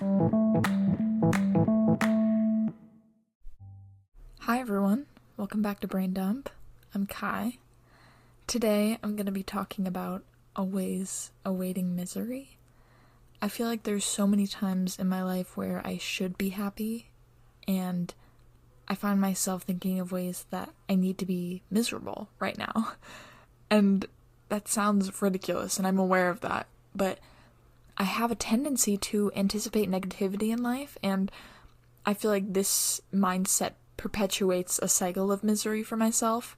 Hi everyone, welcome back to Brain Dump. I'm Kai. Today I'm going to be talking about always awaiting misery. I feel like there's so many times in my life where I should be happy, and I find myself thinking of ways that I need to be miserable right now. And that sounds ridiculous, and I'm aware of that, but I have a tendency to anticipate negativity in life, and I feel like this mindset perpetuates a cycle of misery for myself.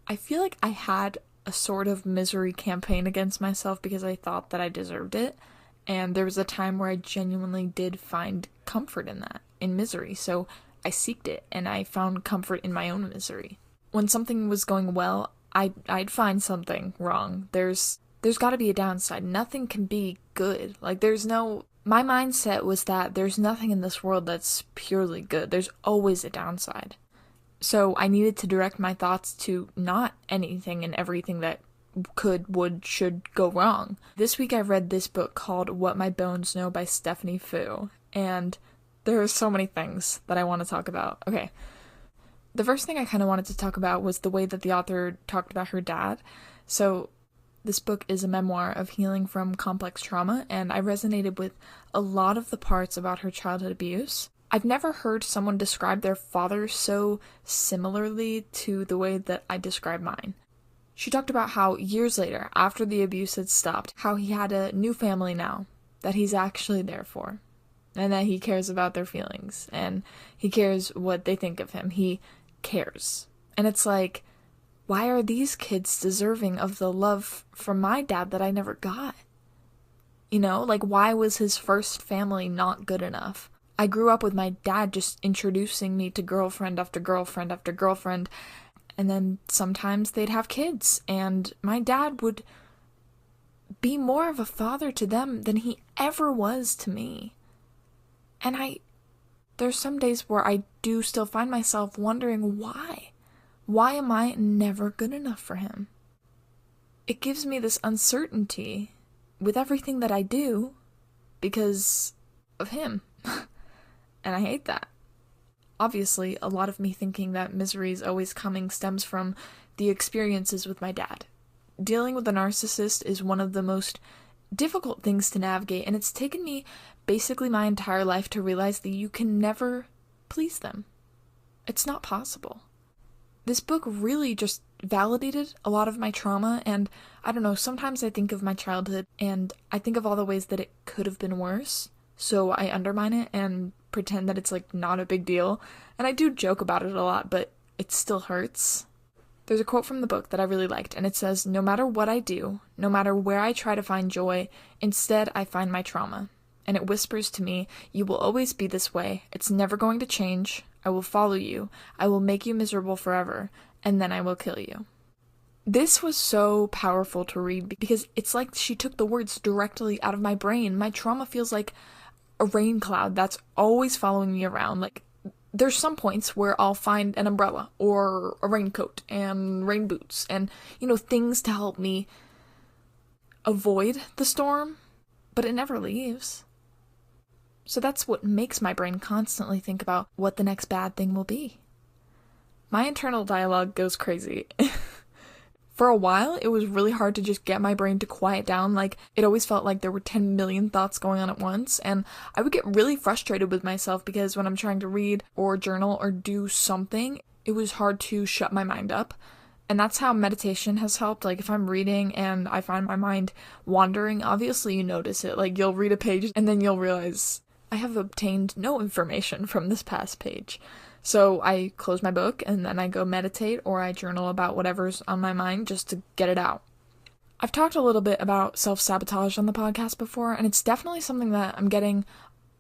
I feel like I had a sort of misery campaign against myself because I thought that I deserved it, and there was a time where I genuinely did find comfort in that, in misery, so I seeked it, and I found comfort in my own misery. When something was going well, I'd find something wrong. There's got to be a downside. Nothing can be good. Like, my mindset was that there's nothing in this world that's purely good. There's always a downside. So I needed to direct my thoughts to not anything and everything that could, would, should go wrong. This week I read this book called What My Bones Know by Stephanie Fu, and there are so many things that I want to talk about. Okay. The first thing I kind of wanted to talk about was the way that the author talked about her dad. So this book is a memoir of healing from complex trauma, and I resonated with a lot of the parts about her childhood abuse. I've never heard someone describe their father so similarly to the way that I describe mine. She talked about how years later, after the abuse had stopped, how he had a new family now that he's actually there for, and that he cares about their feelings, and he cares what they think of him. He cares. And it's like, why are these kids deserving of the love from my dad that I never got? You know, like, why was his first family not good enough? I grew up with my dad just introducing me to girlfriend after girlfriend after girlfriend, and then sometimes they'd have kids, and my dad would be more of a father to them than he ever was to me. And there's some days where I do still find myself wondering why. Why am I never good enough for him? It gives me this uncertainty with everything that I do because of him. And I hate that. Obviously, a lot of me thinking that misery is always coming stems from the experiences with my dad. Dealing with a narcissist is one of the most difficult things to navigate, and it's taken me basically my entire life to realize that you can never please them. It's not possible. This book really just validated a lot of my trauma, and I don't know, sometimes I think of my childhood and I think of all the ways that it could have been worse, so I undermine it and pretend that it's like not a big deal, and I do joke about it a lot, but it still hurts. There's a quote from the book that I really liked, and it says, "No matter what I do, no matter where I try to find joy, instead I find my trauma. And it whispers to me, you will always be this way. It's never going to change. I will follow you. I will make you miserable forever. And then I will kill you." This was so powerful to read because it's like she took the words directly out of my brain. My trauma feels like a rain cloud that's always following me around. Like, there's some points where I'll find an umbrella or a raincoat and rain boots and, things to help me avoid the storm, but it never leaves. So that's what makes my brain constantly think about what the next bad thing will be. My internal dialogue goes crazy. For a while, it was really hard to just get my brain to quiet down. Like, it always felt like there were 10 million thoughts going on at once, and I would get really frustrated with myself because when I'm trying to read or journal or do something, it was hard to shut my mind up. And that's how meditation has helped. Like, if I'm reading and I find my mind wandering, obviously you notice it. Like, you'll read a page and then you'll realize, I have obtained no information from this past page. So I close my book and then I go meditate or I journal about whatever's on my mind just to get it out. I've talked a little bit about self-sabotage on the podcast before, and it's definitely something that I'm getting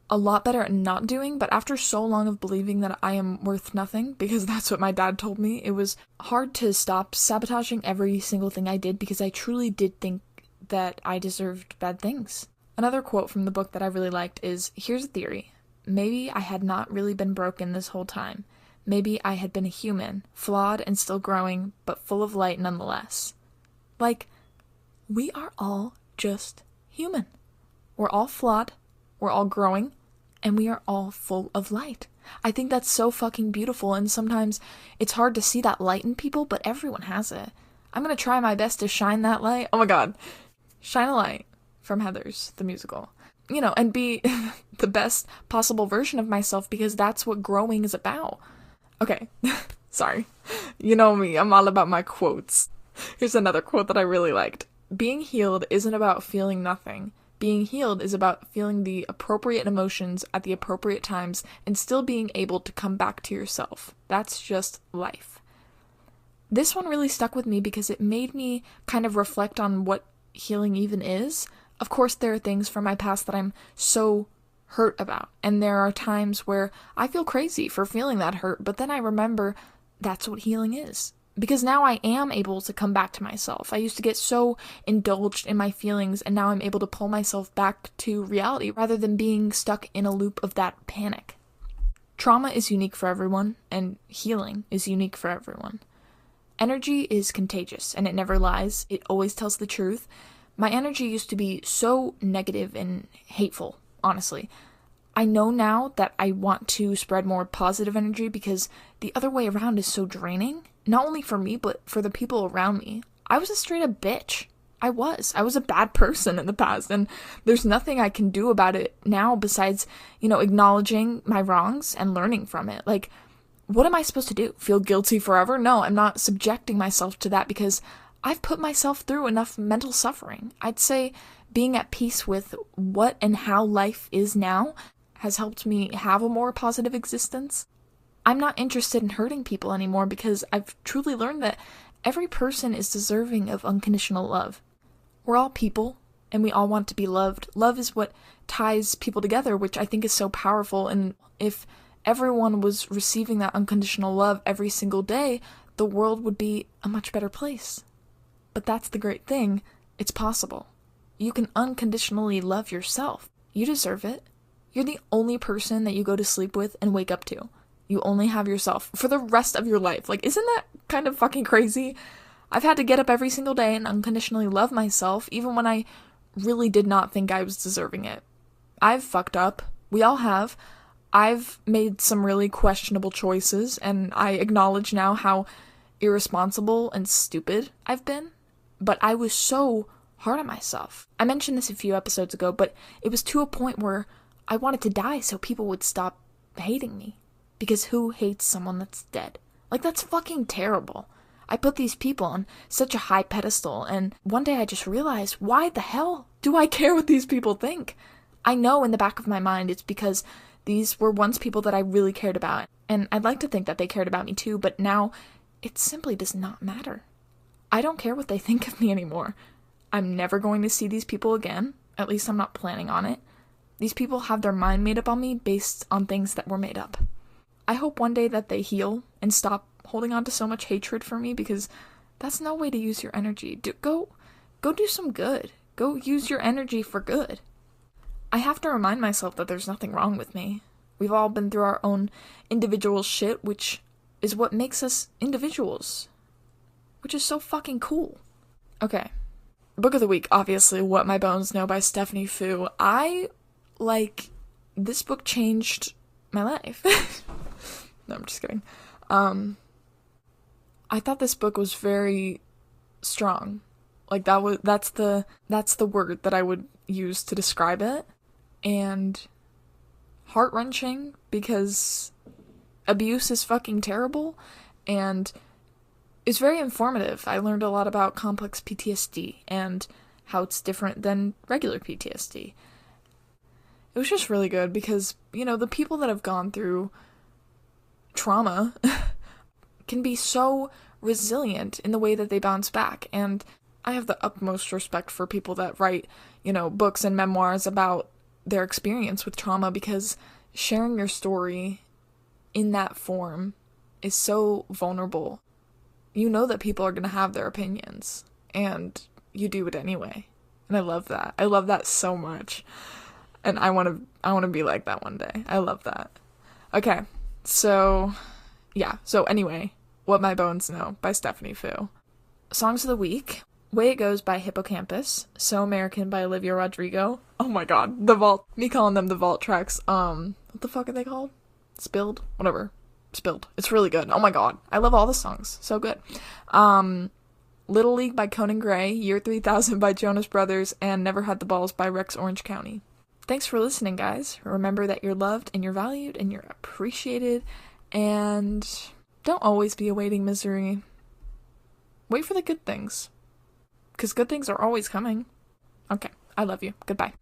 a lot better at not doing, but after so long of believing that I am worth nothing, because that's what my dad told me, it was hard to stop sabotaging every single thing I did because I truly did think that I deserved bad things. Another quote from the book that I really liked is, "Here's a theory. Maybe I had not really been broken this whole time. Maybe I had been a human, flawed and still growing, but full of light nonetheless." Like, we are all just human. We're all flawed, we're all growing, and we are all full of light. I think that's so fucking beautiful, and sometimes it's hard to see that light in people, but everyone has it. I'm gonna try my best to shine that light. Oh my god. Shine a light from Heathers, the musical. You know, and be the best possible version of myself, because that's what growing is about. Okay, sorry. You know me, I'm all about my quotes. Here's another quote that I really liked. Being healed isn't about feeling nothing. Being healed is about feeling the appropriate emotions at the appropriate times and still being able to come back to yourself. That's just life. This one really stuck with me because it made me kind of reflect on what healing even is. Of course, there are things from my past that I'm so hurt about, and there are times where I feel crazy for feeling that hurt, but then I remember that's what healing is. Because now I am able to come back to myself. I used to get so indulged in my feelings, and now I'm able to pull myself back to reality rather than being stuck in a loop of that panic. Trauma is unique for everyone, and healing is unique for everyone. Energy is contagious, and it never lies. It always tells the truth. My energy used to be so negative and hateful, honestly. I know now that I want to spread more positive energy because the other way around is so draining. Not only for me, but for the people around me. I was a straight up bitch. I was a bad person in the past, and there's nothing I can do about it now besides, acknowledging my wrongs and learning from it. Like, what am I supposed to do? Feel guilty forever? No, I'm not subjecting myself to that because I've put myself through enough mental suffering. I'd say being at peace with what and how life is now has helped me have a more positive existence. I'm not interested in hurting people anymore because I've truly learned that every person is deserving of unconditional love. We're all people, and we all want to be loved. Love is what ties people together, which I think is so powerful, and if everyone was receiving that unconditional love every single day, the world would be a much better place. But that's the great thing, it's possible. You can unconditionally love yourself. You deserve it. You're the only person that you go to sleep with and wake up to. You only have yourself for the rest of your life. Like, isn't that kind of fucking crazy? I've had to get up every single day and unconditionally love myself, even when I really did not think I was deserving it. I've fucked up. We all have. I've made some really questionable choices, and I acknowledge now how irresponsible and stupid I've been. But I was so hard on myself. I mentioned this a few episodes ago, but it was to a point where I wanted to die so people would stop hating me. Because who hates someone that's dead? Like, that's fucking terrible. I put these people on such a high pedestal, and one day I just realized, why the hell do I care what these people think? I know in the back of my mind it's because these were once people that I really cared about, and I'd like to think that they cared about me too, but now it simply does not matter. I don't care what they think of me anymore. I'm never going to see these people again. At least I'm not planning on it. These people have their mind made up on me based on things that were made up. I hope one day that they heal and stop holding on to so much hatred for me, because that's no way to use your energy. Go do some good. Go use your energy for good. I have to remind myself that there's nothing wrong with me. We've all been through our own individual shit, which is what makes us individuals. Which is so fucking cool. Okay. Book of the week, obviously, What My Bones Know by Stephanie Fu. This book changed my life. No, I'm just kidding. I thought this book was very strong. Like, that's the word that I would use to describe it. And heart-wrenching, because abuse is fucking terrible, and it's very informative. I learned a lot about complex PTSD and how it's different than regular PTSD. It was just really good because, the people that have gone through trauma can be so resilient in the way that they bounce back, and I have the utmost respect for people that write, books and memoirs about their experience with trauma, because sharing your story in that form is so vulnerable. You know that people are going to have their opinions, and you do it anyway. And I love that. I love that so much. And I want to be like that one day. I love that. Okay. So anyway, What My Bones Know by Stephanie Fu. Songs of the week. Way It Goes by Hippocampus, So American by Olivia Rodrigo. Oh my god, The Vault. Me calling them the Vault tracks. What the fuck are they called? Spilled? Whatever. Spilled. It's really good. Oh my god. I love all the songs. So good. Little League by Conan Gray, Year 3000 by Jonas Brothers, and Never Had the Balls by Rex Orange County. Thanks for listening, guys. Remember that you're loved and you're valued and you're appreciated, and don't always be awaiting misery. Wait for the good things. Because good things are always coming. Okay, I love you. Goodbye.